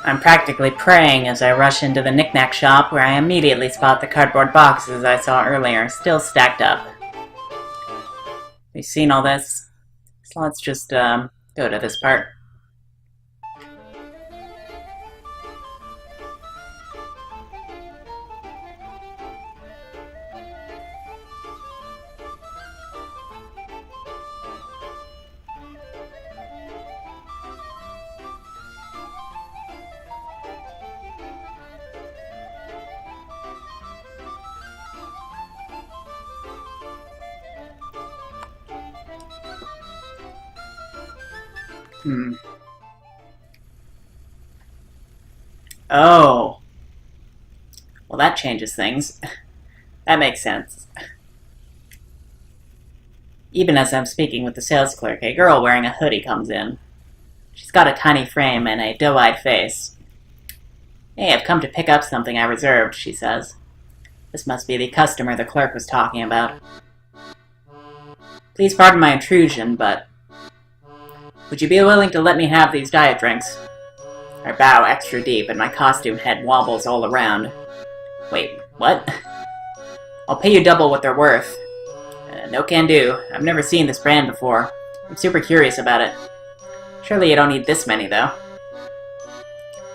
I'm practically praying as I rush into the knick-knack shop where I immediately spot the cardboard boxes I saw earlier, still stacked up. You've seen all this? So let's just go to this part. Oh. Well, that changes things. That makes sense. Even as I'm speaking with the sales clerk, a girl wearing a hoodie comes in. She's got a tiny frame and a doe-eyed face. "Hey, I've come to pick up something I reserved," she says. This must be the customer the clerk was talking about. "Please pardon my intrusion, but would you be willing to let me have these diet drinks?" I bow extra deep and my costume head wobbles all around. "Wait, what?" "I'll pay you double what they're worth." No can do. I've never seen this brand before. I'm super curious about it. Surely you don't need this many, though.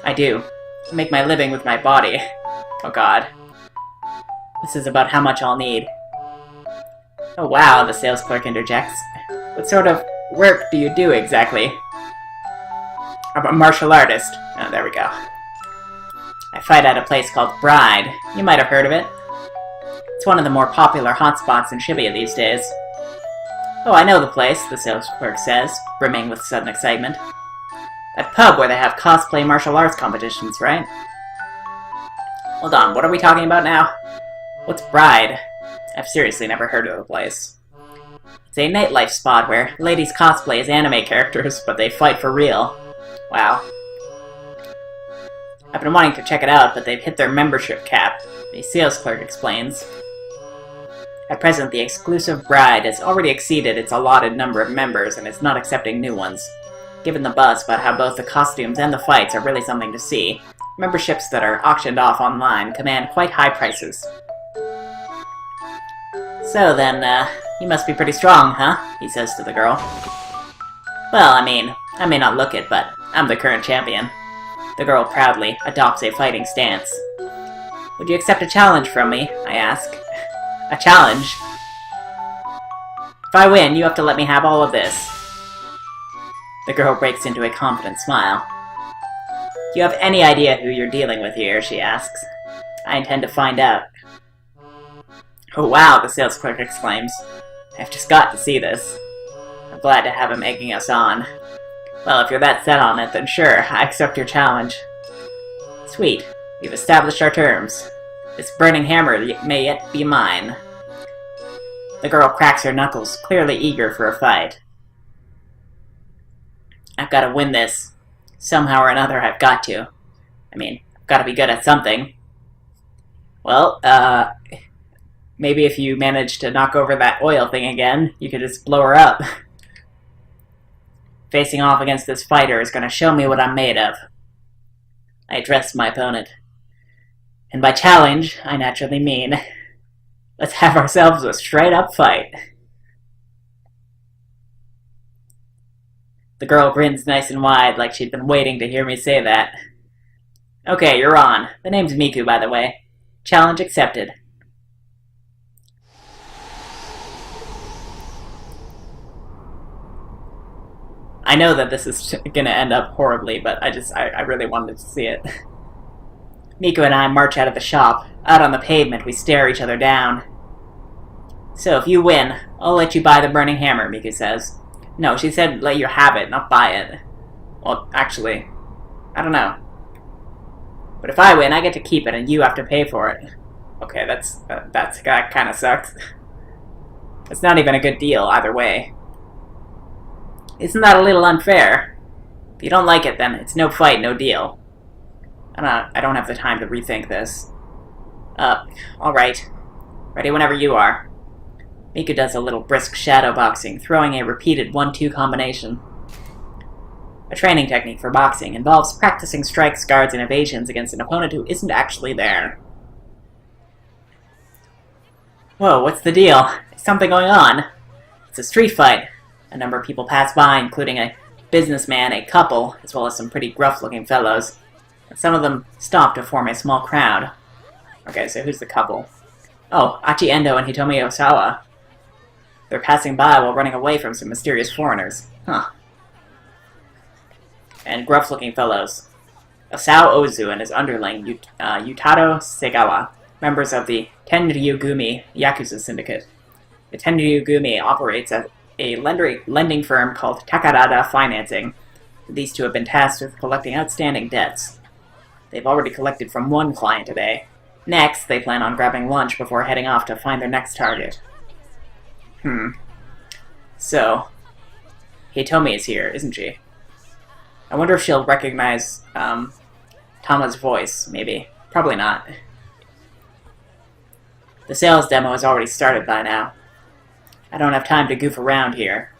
I do. I make my living with my body. Oh god. This is about how much I'll need. "Oh wow," the sales clerk interjects. "What sort of work do you do exactly?" "I'm a martial artist." Oh, there we go. "I fight at a place called Bride. You might have heard of it. It's one of the more popular hotspots in Shibuya these days." "Oh, I know the place," the sales clerk says, brimming with sudden excitement. "That pub where they have cosplay martial arts competitions, right?" Hold on, what are we talking about now? What's Bride? I've seriously never heard of the place. It's a nightlife spot where ladies cosplay as anime characters, but they fight for real. Wow. I've been wanting to check it out, but they've hit their membership cap, the sales clerk explains. At present, the exclusive Bride has already exceeded its allotted number of members and is not accepting new ones. Given the buzz about how both the costumes and the fights are really something to see, memberships that are auctioned off online command quite high prices. "So then, you must be pretty strong, huh?" he says to the girl. "Well, I mean, I may not look it, but I'm the current champion." The girl proudly adopts a fighting stance. "Would you accept a challenge from me?" I ask. "A challenge? If I win, you have to let me have all of this." The girl breaks into a confident smile. "Do you have any idea who you're dealing with here?" she asks. "I intend to find out." "Oh wow," the sales clerk exclaims. "I've just got to see this." I'm glad to have him egging us on. "Well, if you're that set on it, then sure, I accept your challenge." "Sweet. We've established our terms. This burning hammer may yet be mine." The girl cracks her knuckles, clearly eager for a fight. "I've got to win this. Somehow or another, I've got to. I mean, I've got to be good at something." "Well, maybe if you manage to knock over that oil thing again, you could just blow her up." "Facing off against this fighter is going to show me what I'm made of." I address my opponent. "And by challenge, I naturally mean, let's have ourselves a straight-up fight." The girl grins nice and wide, like she'd been waiting to hear me say that. "Okay, you're on. The name's Miku, by the way. Challenge accepted." I know that this is gonna end up horribly, but I really wanted to see it. Miku and I march out of the shop. Out on the pavement, we stare each other down. "So, if you win, I'll let you buy the burning hammer," Miku says. No, she said let you have it, not buy it. Well, actually, I don't know. But if I win, I get to keep it, and you have to pay for it. Okay, that kind of sucks. It's not even a good deal, either way. Isn't that a little unfair? If you don't like it, then it's no fight, no deal. I don't have the time to rethink this. Alright. Ready whenever you are. Miku does a little brisk shadow boxing, throwing a repeated 1-2 combination. A training technique for boxing involves practicing strikes, guards, and evasions against an opponent who isn't actually there. Whoa, what's the deal? There's something going on. It's a street fight. A number of people pass by, including a businessman, a couple, as well as some pretty gruff-looking fellows. And some of them stop to form a small crowd. Okay, so who's the couple? Oh, Achi Endo and Hitomi Osawa. They're passing by while running away from some mysterious foreigners. Huh. And gruff-looking fellows. Asao Ozu and his underling, Yutaro Segawa, members of the Tenryugumi Yakuza Syndicate. The Tenryugumi operates as a lending firm called Takarada Financing. These two have been tasked with collecting outstanding debts. They've already collected from one client today. Next, they plan on grabbing lunch before heading off to find their next target. So, Hitomi is here, isn't she? I wonder if she'll recognize Tama's voice, maybe. Probably not. The sales demo has already started by now. I don't have time to goof around here.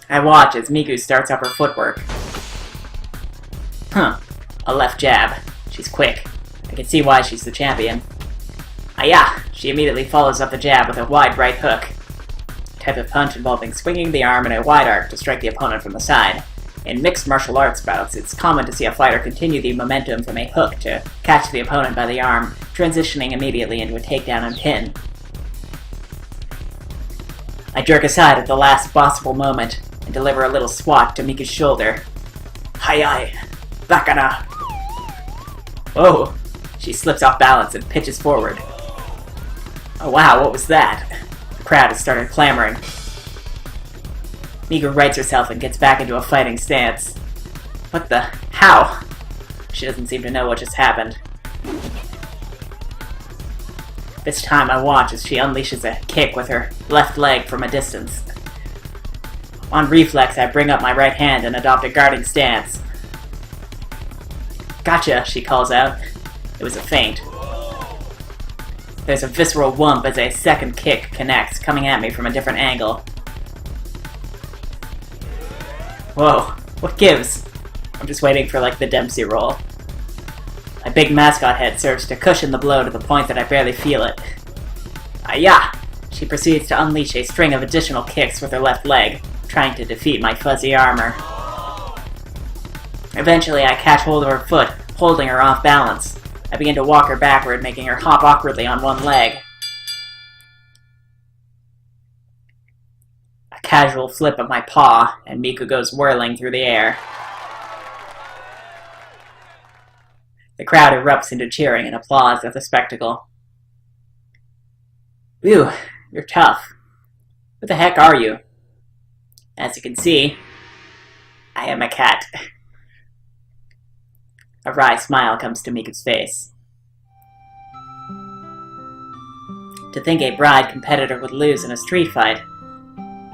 I watch as Miku starts up her footwork. A left jab. She's quick. I can see why she's the champion. Ayah! She immediately follows up the jab with a wide right hook. A type of punch involving swinging the arm in a wide arc to strike the opponent from the side. In mixed martial arts bouts, it's common to see a fighter continue the momentum from a hook to catch the opponent by the arm, transitioning immediately into a takedown and pin. I jerk aside at the last possible moment and deliver a little swat to Miku's shoulder. Hayai! Bakana! Whoa! She slips off balance and pitches forward. Oh wow, what was that? The crowd has started clamoring. Miku rights herself and gets back into a fighting stance. What the? How? She doesn't seem to know what just happened. This time I watch as she unleashes a kick with her left leg from a distance. On reflex, I bring up my right hand and adopt a guarding stance. Gotcha, she calls out. It was a feint. There's a visceral whump as a second kick connects, coming at me from a different angle. Whoa, what gives? I'm just waiting for, like, the Dempsey roll. My big mascot head serves to cushion the blow to the point that I barely feel it. Ayah! She proceeds to unleash a string of additional kicks with her left leg, trying to defeat my fuzzy armor. Eventually, I catch hold of her foot, holding her off balance. I begin to walk her backward, making her hop awkwardly on one leg. A casual flip of my paw, and Miku goes whirling through the air. The crowd erupts into cheering and applause at the spectacle. Phew, you're tough. What the heck are you? As you can see, I am a cat. A wry smile comes to Miku's face. To think a bride competitor would lose in a street fight.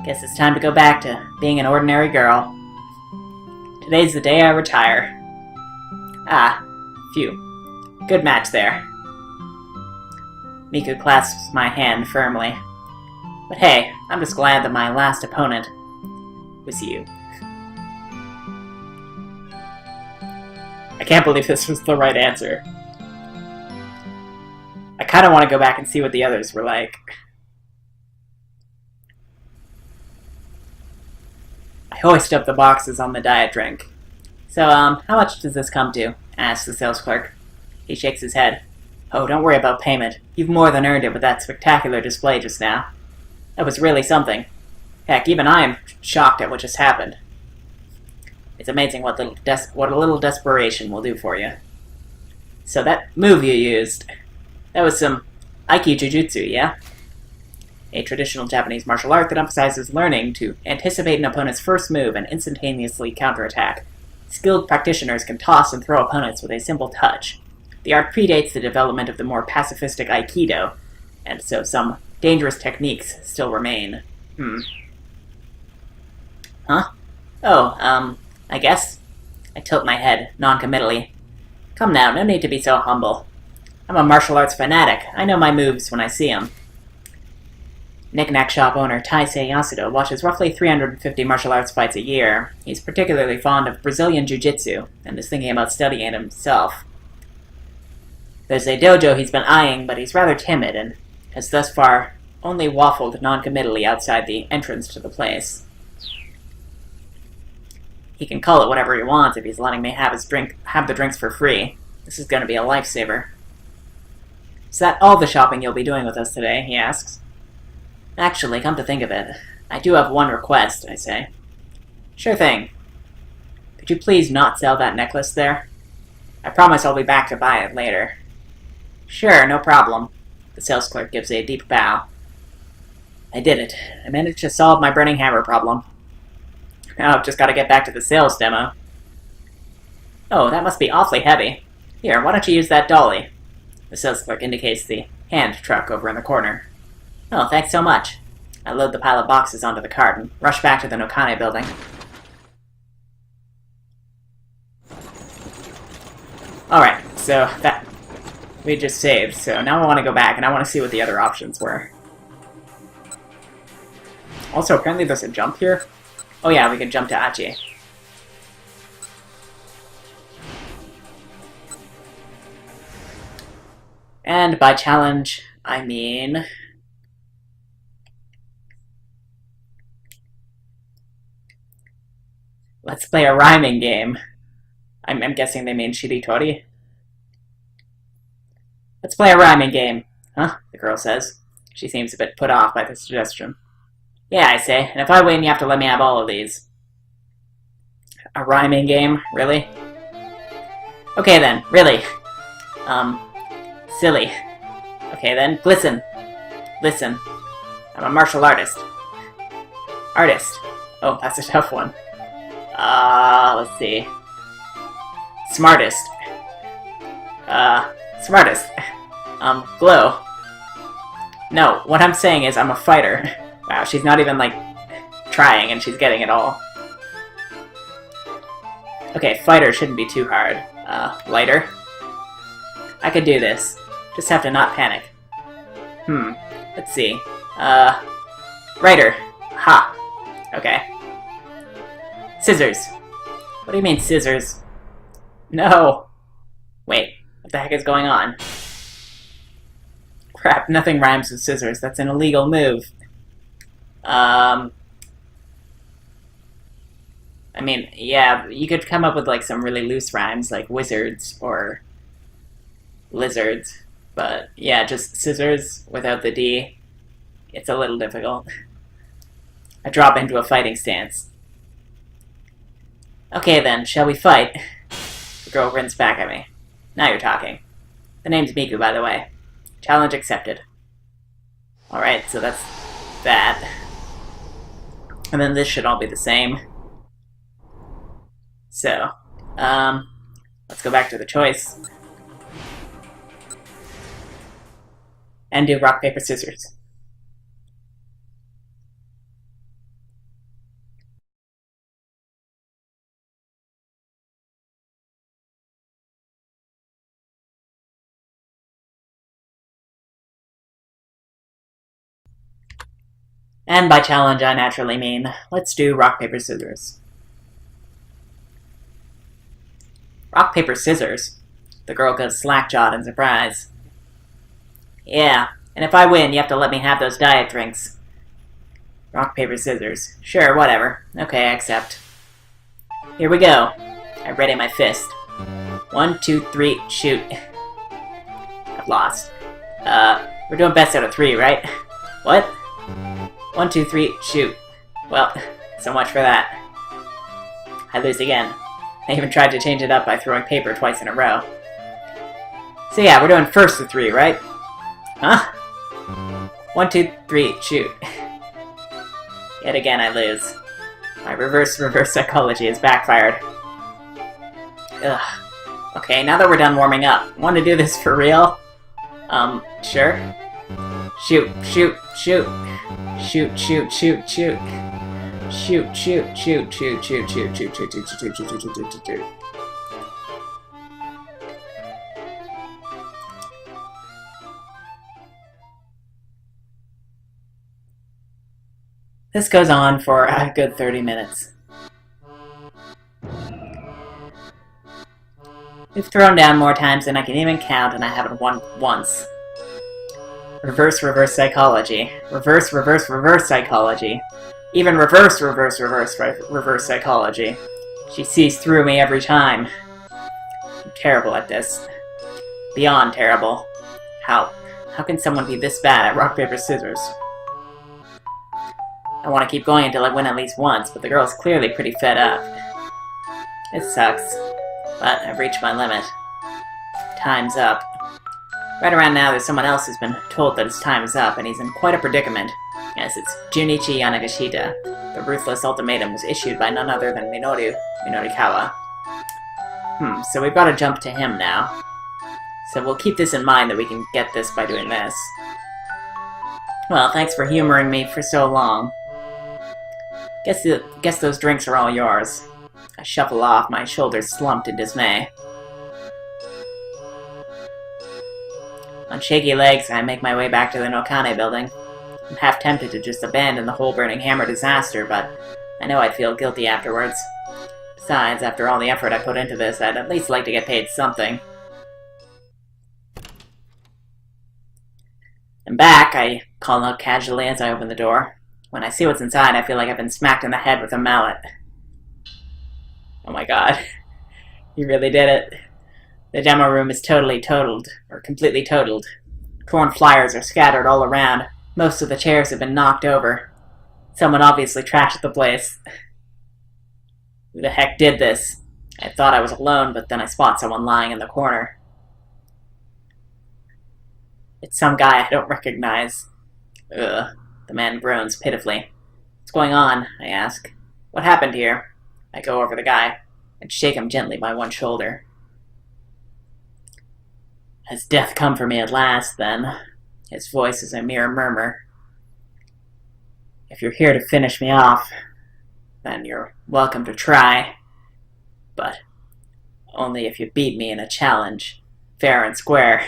Guess it's time to go back to being an ordinary girl. Today's the day I retire. Ah, phew. Good match there. Miku clasps my hand firmly. But hey, I'm just glad that my last opponent was you. I can't believe this was the right answer. I kind of want to go back and see what the others were like. I hoist up the boxes on the diet drink. So, how much does this come to? Asks the sales clerk. He shakes his head. Oh, don't worry about payment. You've more than earned it with that spectacular display just now. That was really something. Heck, even I am shocked at what just happened. It's amazing what a little desperation will do for you. So that move you used, that was some Aiki Jujutsu, yeah? A traditional Japanese martial art that emphasizes learning to anticipate an opponent's first move and instantaneously counterattack. Skilled practitioners can toss and throw opponents with a simple touch. The art predates the development of the more pacifistic Aikido, and so some dangerous techniques still remain. Huh? Oh, I guess. I tilt my head, non-committally. Come now, no need to be so humble. I'm a martial arts fanatic. I know my moves when I see them. Knick-Knack shop owner Taisei Yasuda watches roughly 350 martial arts fights a year. He's particularly fond of Brazilian Jiu-Jitsu, and is thinking about studying it himself. There's a dojo he's been eyeing, but he's rather timid, and has thus far only waffled non-committally outside the entrance to the place. He can call it whatever he wants if he's letting me have the drinks for free. This is going to be a lifesaver. Is that all the shopping you'll be doing with us today? He asks. Actually, come to think of it, I do have one request, I say. Sure thing. Could you please not sell that necklace there? I promise I'll be back to buy it later. Sure, no problem. The sales clerk gives a deep bow. I did it. I managed to solve my burning hammer problem. Now I've just got to get back to the sales demo. Oh, that must be awfully heavy. Here, why don't you use that dolly? The sales clerk indicates the hand truck over in the corner. Oh, thanks so much. I load the pile of boxes onto the cart and rush back to the Nokane building. Alright, so that we just saved, so now I want to go back and I want to see what the other options were. Also, apparently there's a jump here. Oh yeah, we can jump to Achi. And by challenge, I mean... let's play a rhyming game. I'm guessing they mean Shiritori. Let's play a rhyming game. Huh? The girl says. She seems a bit put off by the suggestion. Yeah, I say, and if I win, you have to let me have all of these. A rhyming game? Really? Okay then, really. Silly. Okay then, listen. Listen. I'm a martial artist. Artist. Oh, that's a tough one. Let's see. Smartest. Smartest. Glow. No, what I'm saying is I'm a fighter. Wow, she's not even, like, trying, and she's getting it all. Okay, fighter shouldn't be too hard. Lighter? I could do this. Just have to not panic. Let's see. Writer. Ha. Okay. Scissors. What do you mean, scissors? No. Wait, what the heck is going on? Crap, nothing rhymes with scissors. That's an illegal move. I mean, yeah, you could come up with, like, some really loose rhymes, like wizards or lizards. But, yeah, just scissors without the D. It's a little difficult. I drop into a fighting stance. Okay then, shall we fight? The girl grins back at me. Now you're talking. The name's Miku, by the way. Challenge accepted. Alright, so that's that. And then this should all be the same. So, let's go back to the choice. And do rock, paper, scissors. And by challenge, I naturally mean, let's do rock, paper, scissors. Rock, paper, scissors? The girl goes slack-jawed in surprise. Yeah, and if I win, you have to let me have those diet drinks. Rock, paper, scissors. Sure, whatever. Okay, I accept. Here we go. I ready my fist. 1, 2, 3, shoot. I've lost. We're doing best out of 3, right? What? 1, 2, 3, shoot. Well, so much for that. I lose again. I even tried to change it up by throwing paper twice in a row. So yeah, we're doing first to 3, right? Huh? 1, 2, 3, shoot. Yet again, I lose. My reverse psychology has backfired. Ugh. Okay, now that we're done warming up, want to do this for real? Sure. Shoot, shoot, shoot. Shoot, shoot, shoot, shoot. Shoot, shoot, shoot, shoot, shoot, shoot, shoot, shoot, shoot, shoot, shoot, shoot, shoot, shoot, shoot. This goes on for a good 30 minutes. We've thrown down more times than I can even count, and I haven't won once. Reverse psychology. Reverse psychology. Even reverse psychology. She sees through me every time. I'm terrible at this. Beyond terrible. How can someone be this bad at rock, paper, scissors? I want to keep going until I win at least once, but the girl's clearly pretty fed up. It sucks, but I've reached my limit. Time's up. Right around now, there's someone else who's been told that his time is up, and he's in quite a predicament. Yes, it's Junichi Yanagashita. The ruthless ultimatum was issued by none other than Minorikawa. So we've got to jump to him now. So we'll keep this in mind that we can get this by doing this. Well, thanks for humoring me for so long. Guess those drinks are all yours. I shuffle off, my shoulders slumped in dismay. On shaky legs, I make my way back to the Nokane building. I'm half tempted to just abandon the whole burning hammer disaster, but I know I'd feel guilty afterwards. Besides, after all the effort I put into this, I'd at least like to get paid something. I'm back, I call out casually as I open the door. When I see what's inside, I feel like I've been smacked in the head with a mallet. Oh my god. You really did it. The demo room is totally totaled, or completely totaled. Torn flyers are scattered all around. Most of the chairs have been knocked over. Someone obviously trashed the place. Who the heck did this? I thought I was alone, but then I spot someone lying in the corner. It's some guy I don't recognize. Ugh. The man groans pitifully. What's going on? I ask. What happened here? I go over the guy and shake him gently by one shoulder. Has death come for me at last, then? His voice is a mere murmur. If you're here to finish me off, then you're welcome to try. But only if you beat me in a challenge, fair and square.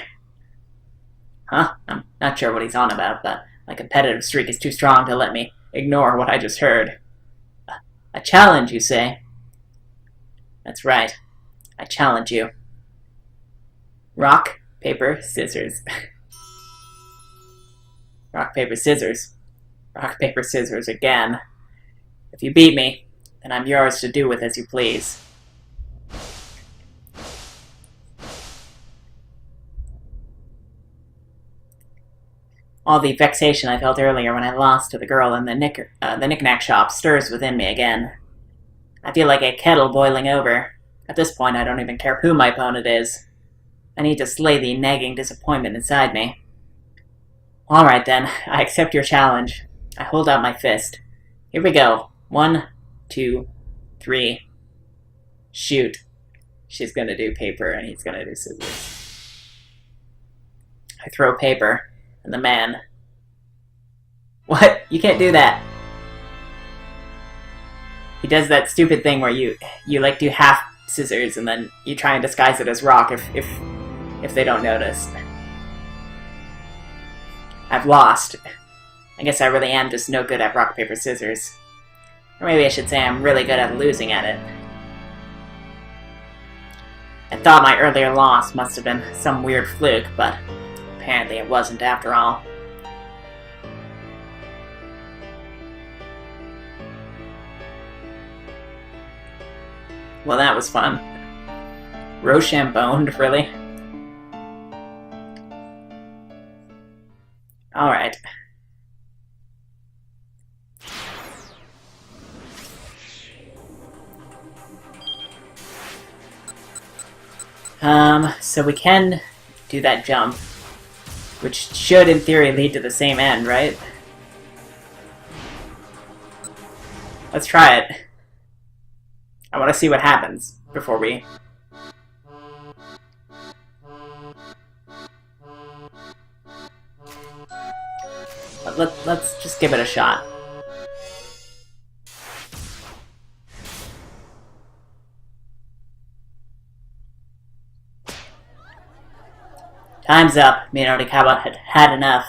Huh? I'm not sure what he's on about, but my competitive streak is too strong to let me ignore what I just heard. A challenge, you say? That's right. I challenge you. Rock, paper, scissors. Rock, paper, scissors. Rock, paper, scissors again. If you beat me, then I'm yours to do with as you please. All the vexation I felt earlier when I lost to the girl in the knick-knack shop stirs within me again. I feel like a kettle boiling over. At this point, I don't even care who my opponent is. I need to slay the nagging disappointment inside me. Alright then, I accept your challenge. I hold out my fist. Here we go. 1, 2, 3. Shoot. She's gonna do paper and he's gonna do scissors. I throw paper. And the man... What? You can't do that. He does that stupid thing where you like do half scissors and then you try and disguise it as rock if they don't notice. I've lost. I guess I really am just no good at rock, paper, scissors. Or maybe I should say I'm really good at losing at it. I thought my earlier loss must have been some weird fluke, but apparently it wasn't after all. Well, that was fun. Rochambeaued, really? Alright. So we can do that jump, which should, in theory, lead to the same end, right? Let's try it. I want to see what happens before we... Let's just give it a shot. Time's up. Minorikawa had enough.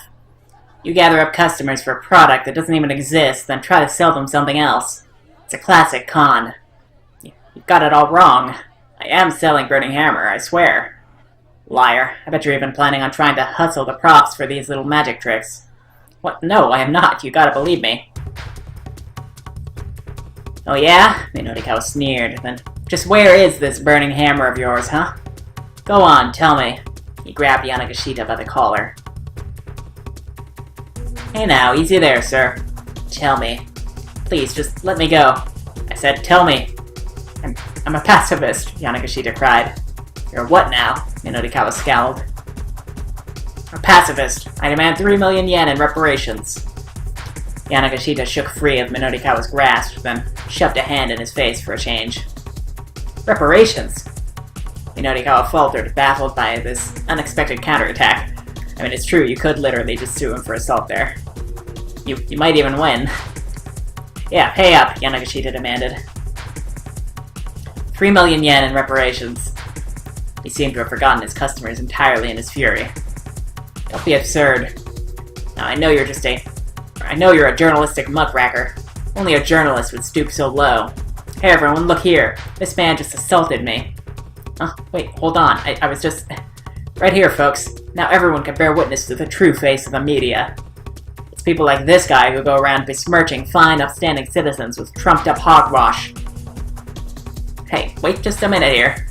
You gather up customers for a product that doesn't even exist, then try to sell them something else. It's a classic con. You've got it all wrong. I am selling Burning Hammer, I swear. Liar. I bet you're even planning on trying to hustle the props for these little magic tricks. What? No, I am not. You gotta believe me. Oh yeah? Minotikawa sneered, then just where is this Burning Hammer of yours, huh? Go on, tell me. He grabbed Yanagashita by the collar. Hey now, easy there, sir. Tell me. Please, just let me go. I said, tell me. I'm a pacifist, Yanagashita cried. You're what now? Minotikawa scowled. A pacifist. I demand 3 million yen in reparations. Yanagashita shook free of Minotikawa's grasp, then shoved a hand in his face for a change. Reparations? Minotikawa faltered, baffled by this unexpected counterattack. I mean, it's true, you could literally just sue him for assault there. You might even win. Yeah, pay up, Yanagashita demanded. 3 million yen in reparations. He seemed to have forgotten his customers entirely in his fury. Don't be absurd. Now, I know you're a journalistic muckracker. Only a journalist would stoop so low. Hey everyone, look here. This man just assaulted me. Oh, wait, hold on. I was just... Right here, folks. Now everyone can bear witness to the true face of the media. It's people like this guy who go around besmirching fine, upstanding citizens with trumped-up hogwash. Hey, wait just a minute here.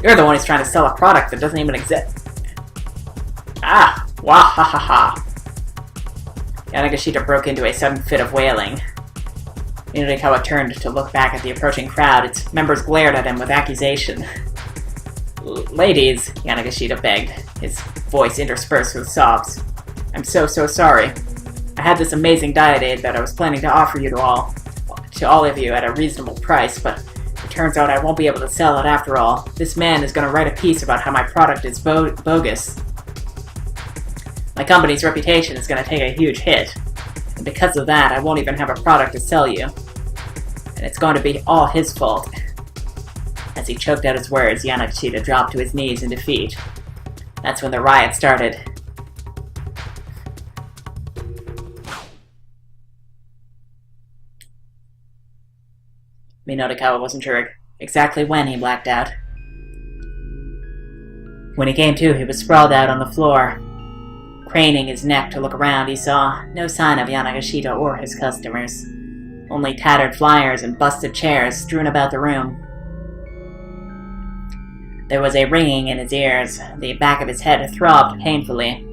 You're the one who's trying to sell a product that doesn't even exist. Ah, wahahaha. Yanagashita broke into a sudden fit of wailing. Minotikawa turned to look back at the approaching crowd. Its members glared at him with accusation. Ladies, Yanagashita begged, his voice interspersed with sobs. I'm so sorry. I had this amazing diet aid that I was planning to offer you to all of you at a reasonable price, but it turns out I won't be able to sell it after all. This man is going to write a piece about how my product is bogus. My company's reputation is going to take a huge hit, and because of that, I won't even have a product to sell you. And it's going to be all his fault. As he choked out his words, Yanagashita dropped to his knees in defeat. That's when the riot started. Minotikawa wasn't sure exactly when he blacked out. When he came to, he was sprawled out on the floor. Craning his neck to look around, he saw no sign of Yanagashita or his customers. Only tattered flyers and busted chairs strewn about the room. There was a ringing in his ears. The back of his head throbbed painfully.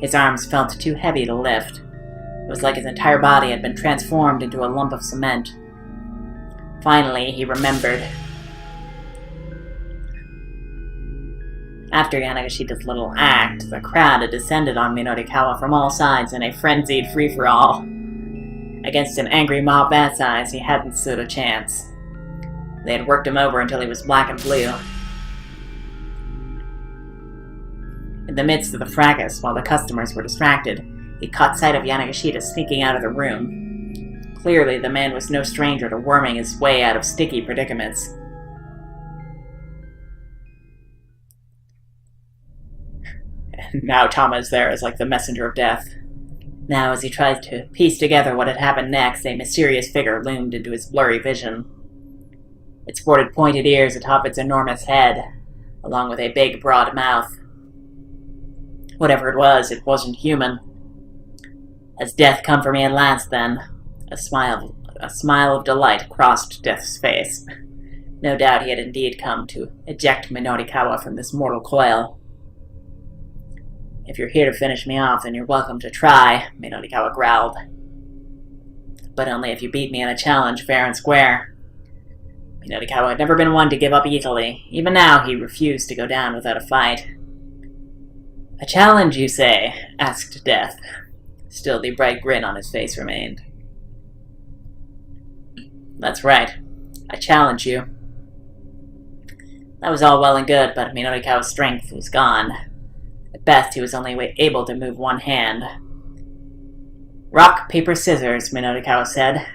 His arms felt too heavy to lift. It was like his entire body had been transformed into a lump of cement. Finally, he remembered. After Yanagashita's little act, the crowd had descended on Minotikawa from all sides in a frenzied free-for-all. Against an angry mob that size, he hadn't stood a chance. They had worked him over until he was black and blue. In the midst of the fracas, while the customers were distracted, he caught sight of Yanagashita sneaking out of the room. Clearly, the man was no stranger to worming his way out of sticky predicaments. And now Tama is there as like the messenger of death. Now, as he tried to piece together what had happened next, a mysterious figure loomed into his blurry vision. It sported pointed ears atop its enormous head, along with a big, broad mouth. Whatever it wasn't human. Has death come for me at last, then? A smile of delight crossed Death's face. No doubt he had indeed come to eject Minotikawa from this mortal coil. If you're here to finish me off, then you're welcome to try, Minotikawa growled. But only if you beat me in a challenge fair and square. Minotikawa had never been one to give up easily. Even now, he refused to go down without a fight. A challenge, you say? Asked Death. Still, the bright grin on his face remained. That's right. I challenge you. That was all well and good, but Minotikawa's strength was gone. At best, he was only able to move one hand. Rock, paper, scissors, Minotikawa said.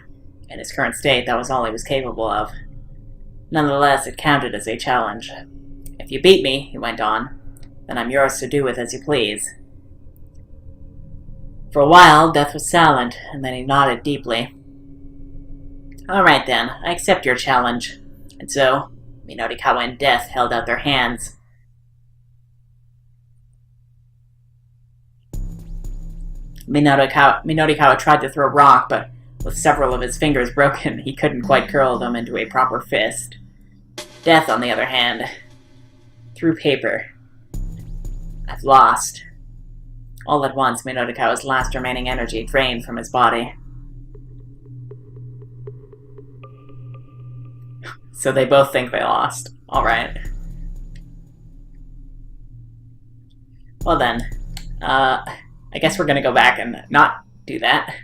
In his current state, that was all he was capable of. Nonetheless, it counted as a challenge. If you beat me, he went on, then I'm yours to do with as you please. For a while, Death was silent, and then he nodded deeply. Alright then, I accept your challenge. And so, Minorikawa and Death held out their hands. Minorikawa tried to throw a rock, but with several of his fingers broken, he couldn't quite curl them into a proper fist. Death, on the other hand, threw paper. I've lost. All at once, Minorikawa's last remaining energy drained from his body. So they both think they lost. Alright. Well then, I guess we're gonna go back and not do that.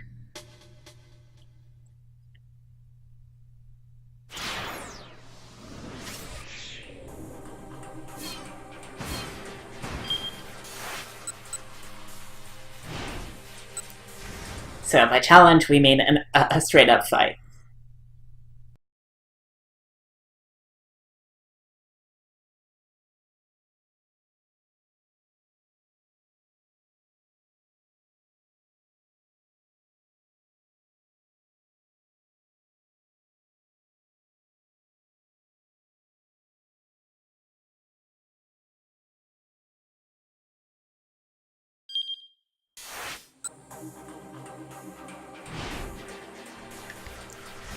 So by challenge, we mean a straight-up fight.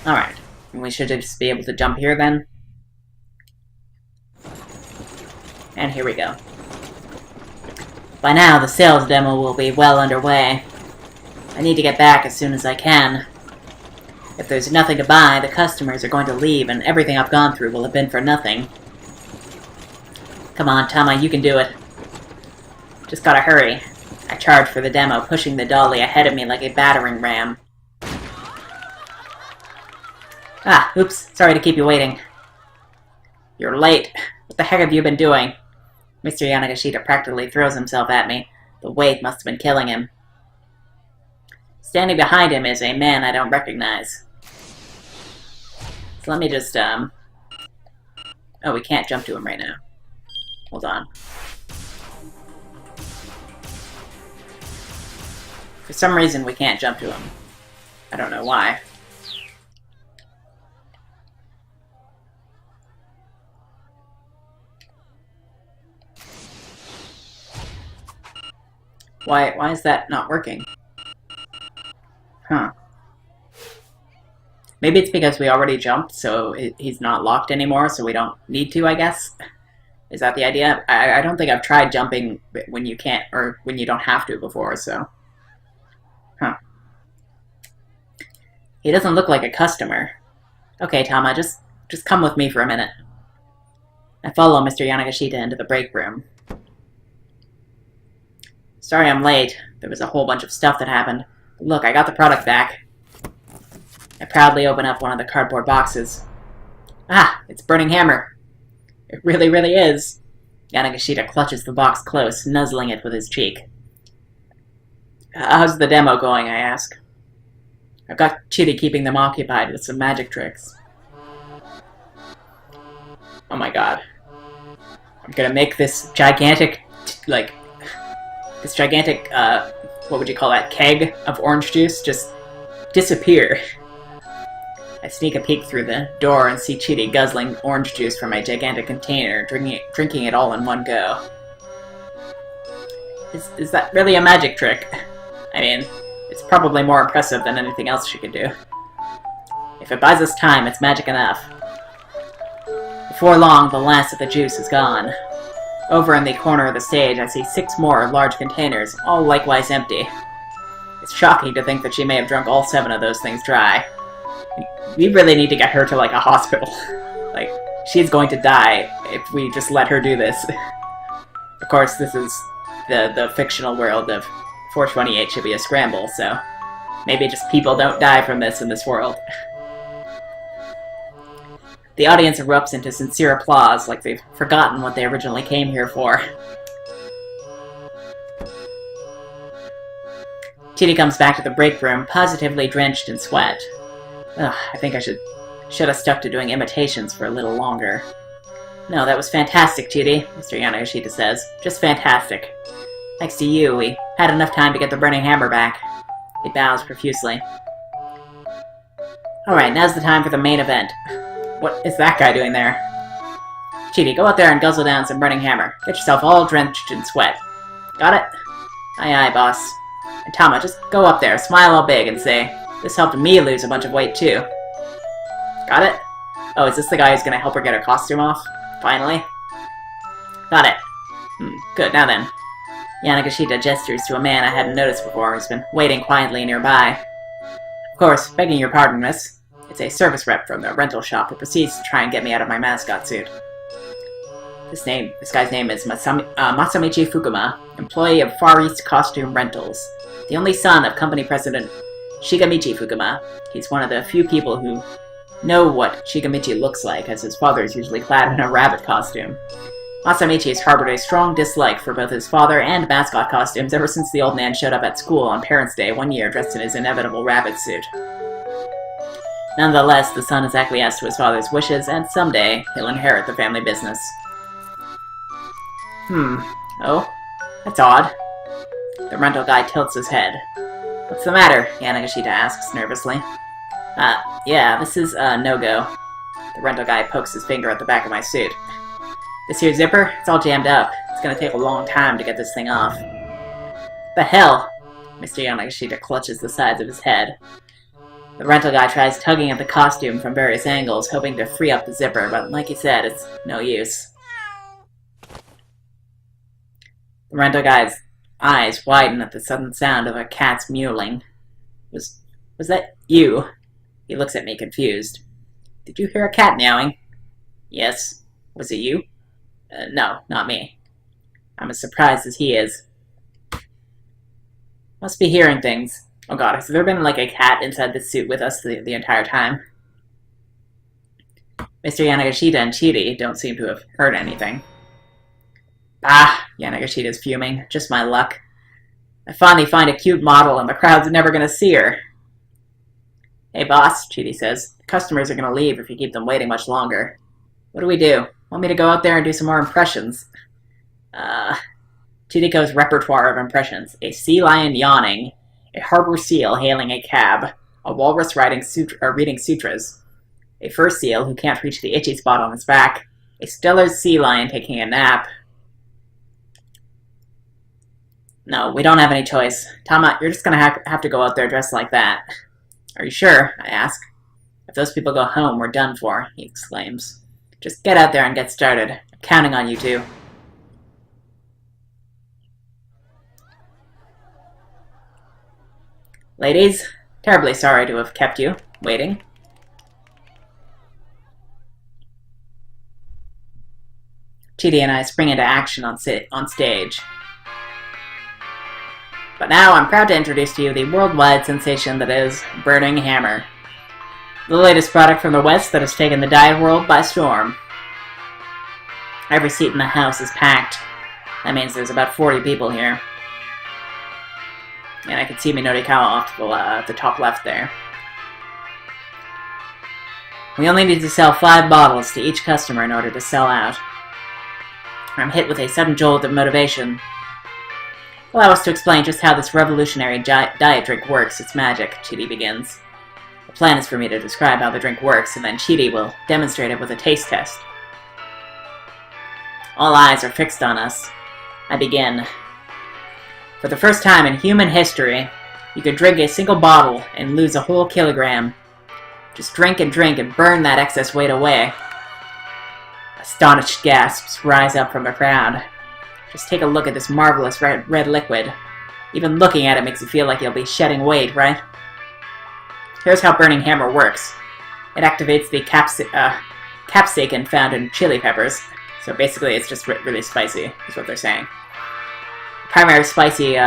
Alright, we should just be able to jump here then. And here we go. By now, the sales demo will be well underway. I need to get back as soon as I can. If there's nothing to buy, the customers are going to leave and everything I've gone through will have been for nothing. Come on, Tama, you can do it. Just gotta hurry. I charged for the demo, pushing the dolly ahead of me like a battering ram. Ah, oops, sorry to keep you waiting. You're late. What the heck have you been doing? Mr. Yanagashita practically throws himself at me. The weight must have been killing him. Standing behind him is a man I don't recognize. So let me just, Oh, we can't jump to him right now. Hold on. For some reason, we can't jump to him. I don't know why. Why is that not working? Huh. Maybe it's because we already jumped, so he's not locked anymore, so we don't need to, I guess? Is that the idea? I don't think I've tried jumping when you can't, or when you don't have to before, so... Huh. He doesn't look like a customer. Okay, Tama, just come with me for a minute. I follow Mr. Yanagashita into the break room. Sorry I'm late. There was a whole bunch of stuff that happened. Look, I got the product back. I proudly open up one of the cardboard boxes. Ah, it's Burning Hammer. It really, really is. Yanagashita clutches the box close, nuzzling it with his cheek. How's the demo going, I ask. I've got Chidi keeping them occupied with some magic tricks. Oh my god. I'm gonna make this gigantic, what would you call that, keg of orange juice just disappear. I sneak a peek through the door and see Chidi guzzling orange juice from a gigantic container, drinking it all in one go. Is that really a magic trick? I mean, it's probably more impressive than anything else she could do. If it buys us time, it's magic enough. Before long, the last of the juice is gone. Over in the corner of the stage, I see 6 more large containers, all likewise empty. It's shocking to think that she may have drunk all 7 of those things dry. We really need to get her to, like, a hospital. Like, she's going to die if we just let her do this. Of course, this is the fictional world of 428 Shibuya Scramble, so maybe just people don't die from this in this world. The audience erupts into sincere applause, like they've forgotten what they originally came here for. Chidi comes back to the break room, positively drenched in sweat. Ugh, I think I should have stuck to doing imitations for a little longer. No, that was fantastic, Chidi, Mr. Yanagashita says. Just fantastic. Thanks to you, we had enough time to get the burning hammer back. He bows profusely. Alright, now's the time for the main event. What is that guy doing there? Chidi, go out there and guzzle down some burning hammer. Get yourself all drenched in sweat. Got it? Aye aye, boss. And Tama, just go up there, smile all big, and say, this helped me lose a bunch of weight too. Got it? Oh, is this the guy who's gonna help her get her costume off? Finally? Got it. Good, now then. Yanagashita gestures to a man I hadn't noticed before who's been waiting quietly nearby. Of course, begging your pardon, miss. It's a service rep from the rental shop who proceeds to try and get me out of my mascot suit. This guy's name is Masamichi Fukuma, employee of Far East Costume Rentals, the only son of company president Shigamichi Fukuma. He's one of the few people who know what Shigamichi looks like, as his father is usually clad in a rabbit costume. Masamichi has harbored a strong dislike for both his father and mascot costumes ever since the old man showed up at school on Parents' Day one year dressed in his inevitable rabbit suit. Nonetheless, the son has acquiesced to his father's wishes, and someday he'll inherit the family business. Oh? That's odd. The rental guy tilts his head. What's the matter? Yanagashita asks nervously. Yeah, this is a no-go. The rental guy pokes his finger at the back of my suit. This here zipper, it's all jammed up. It's gonna take a long time to get this thing off. The hell? Mr. Yanagashita clutches the sides of his head. The rental guy tries tugging at the costume from various angles, hoping to free up the zipper, but like he said, it's no use. The rental guy's eyes widen at the sudden sound of a cat's mewling. Was that you? He looks at me confused. Did you hear a cat meowing? Yes. Was it you? No, not me. I'm as surprised as he is. Must be hearing things. Oh god, has there been like a cat inside this suit with us the entire time? Mr. Yanagashita and Chidi don't seem to have heard anything. Ah, Yanagashita's fuming. Just my luck. I finally find a cute model and the crowd's never gonna see her. Hey boss, Chidi says. The customers are gonna leave if you keep them waiting much longer. What do we do? Want me to go out there and do some more impressions? Chidiko's repertoire of impressions. A sea lion yawning, a harbor seal hailing a cab, a walrus reading sutras, a fur seal who can't reach the itchy spot on his back, a stellar sea lion taking a nap. No, we don't have any choice. Tama, you're just gonna have to go out there dressed like that. Are you sure? I ask. If those people go home, we're done for, he exclaims. Just get out there and get started. I'm counting on you two. Ladies, terribly sorry to have kept you waiting. Chidi and I spring into action on stage. But now I'm proud to introduce to you the worldwide sensation that is Burning Hammer. The latest product from the West that has taken the diet world by storm. Every seat in the house is packed. That means there's about 40 people here. And I can see Minori Kawa off to the top left there. We only need to sell 5 bottles to each customer in order to sell out. I'm hit with a sudden jolt of motivation. Allow us to explain just how this revolutionary diet drink works its magic, Chidi begins. The plan is for me to describe how the drink works, and then Chidi will demonstrate it with a taste test. All eyes are fixed on us. I begin. For the first time in human history, you could drink a single bottle and lose a whole kilogram. Just drink and burn that excess weight away. Astonished gasps rise up from the crowd. Just take a look at this marvelous red liquid. Even looking at it makes you feel like you'll be shedding weight, right? Here's how Burning Hammer works. It activates the capsaicin found in chili peppers. So basically it's just really spicy, is what they're saying. The primary spicy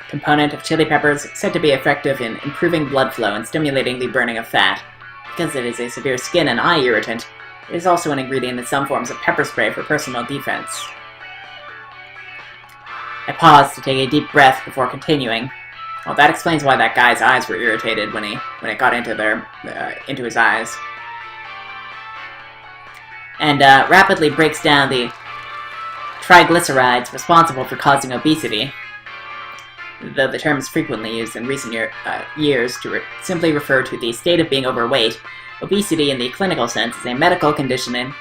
component of chili peppers is said to be effective in improving blood flow and stimulating the burning of fat. Because it is a severe skin and eye irritant, it is also an ingredient in some forms of pepper spray for personal defense. I paused to take a deep breath before continuing. Well, that explains why that guy's eyes were irritated when it got into his eyes. And rapidly breaks down the triglycerides responsible for causing obesity. though the term is frequently used in recent years to simply refer to the state of being overweight. Obesity in the clinical sense is a medical condition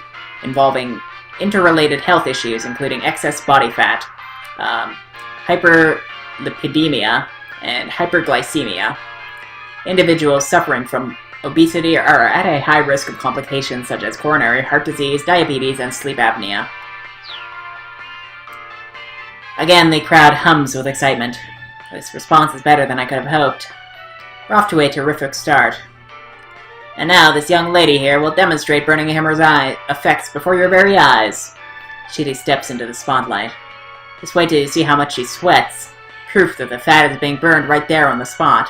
involving interrelated health issues, including excess body fat, hyperlipidemia, and hyperglycemia. Individuals suffering from obesity are at a high risk of complications such as coronary heart disease, diabetes, and sleep apnea. Again, the crowd hums with excitement. This response is better than I could have hoped. We're off to a terrific start. And now, this young lady here will demonstrate burning hammer's effects before your very eyes. Chidi steps into the spotlight. Just wait till you see how much she sweats. Proof that the fat is being burned right there on the spot.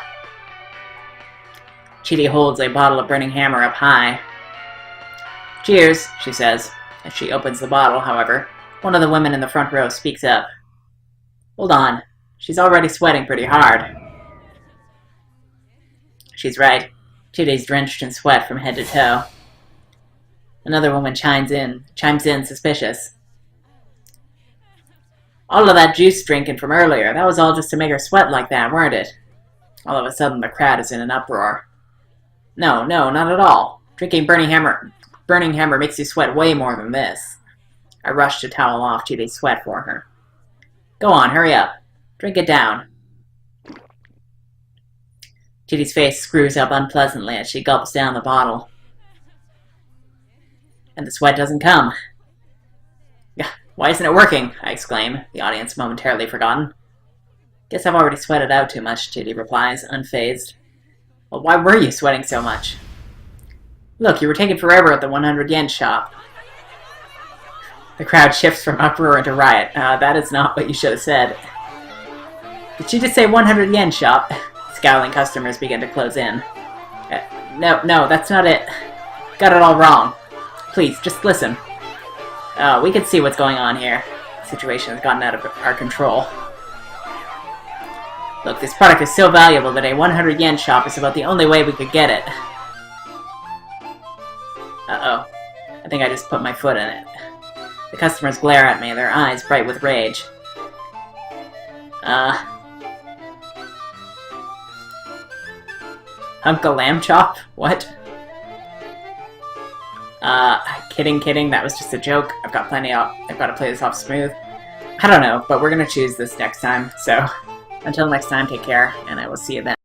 Chidi holds a bottle of burning hammer up high. Cheers, she says. As she opens the bottle, however, one of the women in the front row speaks up. Hold on. She's already sweating pretty hard. She's right. Chidi's drenched in sweat from head to toe. Another woman chimes in, suspicious. All of that juice drinking from earlier, that was all just to make her sweat like that, weren't it? All of a sudden, the crowd is in an uproar. No, not at all. Drinking burning hammer makes you sweat way more than this. I rush to towel off Chidi's sweat for her. Go on, hurry up. Drink it down. Chidi's face screws up unpleasantly as she gulps down the bottle. And the sweat doesn't come. Why isn't it working? I exclaim, the audience momentarily forgotten. Guess I've already sweated out too much, Chidi replies, unfazed. Well, why were you sweating so much? Look, you were taking forever at the 100 yen shop. The crowd shifts from uproar into riot. That is not what you should have said. Did she just say 100 yen shop? Scowling customers begin to close in. No, that's not it. Got it all wrong. Please, just listen. We can see what's going on here. The situation has gotten out of our control. Look, this product is so valuable that a 100 yen shop is about the only way we could get it. Uh-oh. I think I just put my foot in it. The customers glare at me, their eyes bright with rage. Uncle Lamb Chop? What? Kidding, that was just a joke. I've got to play this off smooth. I don't know, but we're gonna choose this next time, so until next time, take care, and I will see you then.